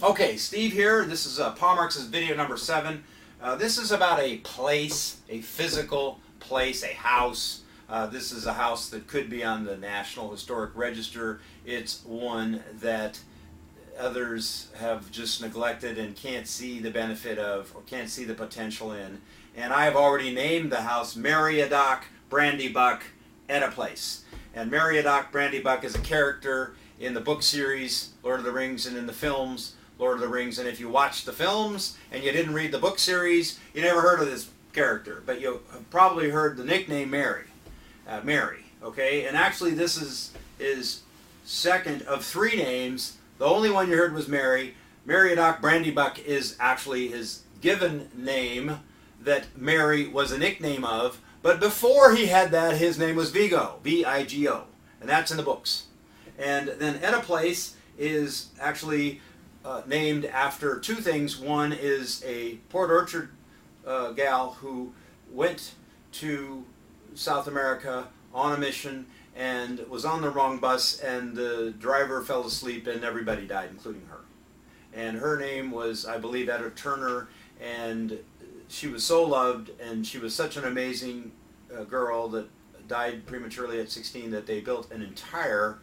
Okay, Steve here. This is Paul Marx's video number 7. This is about a place, a physical place, a house. This is a house that could be on the National Historic Register. It's one that others have just neglected and can't see the benefit of, or can't see the potential in. And I have already named the house Meriadoc Brandybuck Etta Place. And Meriadoc Brandybuck is a character in the book series Lord of the Rings and in the films Lord of the Rings. And if you watched the films and you didn't read the book series, you never heard of this character, but you have probably heard the nickname Meri. Meri, okay? And actually this is second of 3 names. The only one you heard was Meri. Meriadoc Brandybuck is actually his given name that Meri was a nickname of, but before he had that, his name was Vigo, V-I-G-O, and that's in the books. And then EttaPlace is actually named after 2 things. One is a Port Orchard gal who went to South America on a mission and was on the wrong bus, and the driver fell asleep and everybody died, including her. And her name was, I believe, Etta Turner, and she was so loved, and she was such an amazing girl that died prematurely at 16 that they built an entire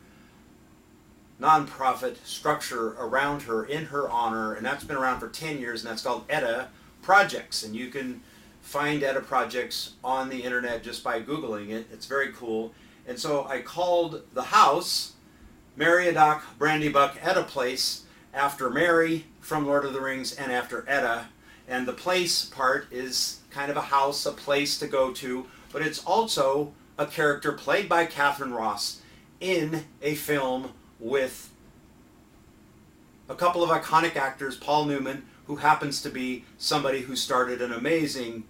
non-profit structure around her in her honor, and that's been around for 10 years, and that's called Etta Projects. And you can find Etta Projects on the internet just by Googling it. It's very cool. And so I called the house Meriadoc Brandybuck Etta Place after Meri from Lord of the Rings and after Etta. And the place part is kind of a house, a place to go to, but it's also a character played by Katharine Ross in a film with a couple of iconic actors, Paul Newman, who happens to be somebody who started an amazing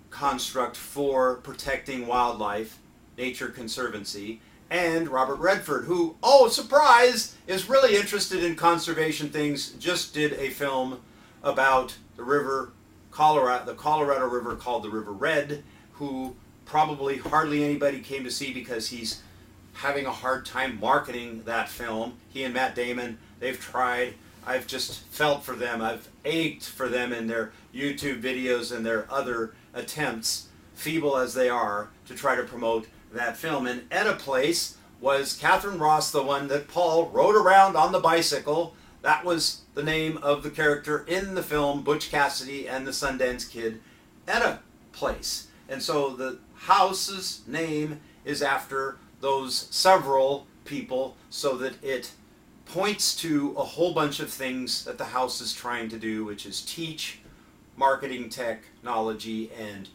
construct for protecting wildlife, Nature Conservancy, and Robert Redford, who, oh surprise, is really interested in conservation things, just did a film about the river Colorado, the Colorado River, called the River Red, who probably hardly anybody came to see because he's having a hard time marketing that film. He and Matt Damon, they've tried. I've just felt for them. I've ached for them in their YouTube videos and their other attempts, feeble as they are, to try to promote that film. And EttaPlace was Katharine Ross, the one that Paul rode around on the bicycle. That was the name of the character in the film Butch Cassidy and the Sundance Kid, EttaPlace. And so the house's name is after those several people, so that it points to a whole bunch of things that the house is trying to do, which is teach marketing technology and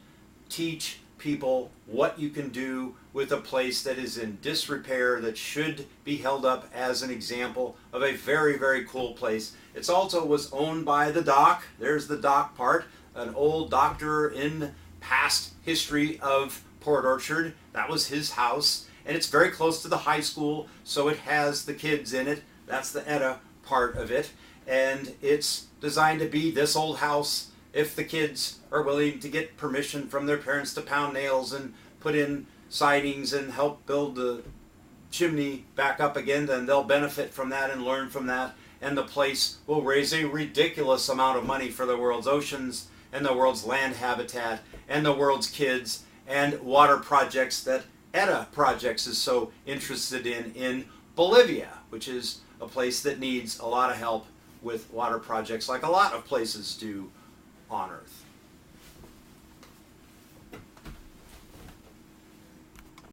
teach people what you can do with a place that is in disrepair, that should be held up as an example of a very, very cool place. It also was owned by the doc. There's the doc part, an old doctor in past history of Port Orchard. That was his house. And it's very close to the high school, so it has the kids in it. That's the Etta part of it. And it's designed to be this old house. If the kids are willing to get permission from their parents to pound nails and put in sidings and help build the chimney back up again, then they'll benefit from that and learn from that. And the place will raise a ridiculous amount of money for the world's oceans and the world's land habitat and the world's kids and water projects that Etta Projects is so interested in Bolivia, which is a place that needs a lot of help with water projects, like a lot of places do on Earth.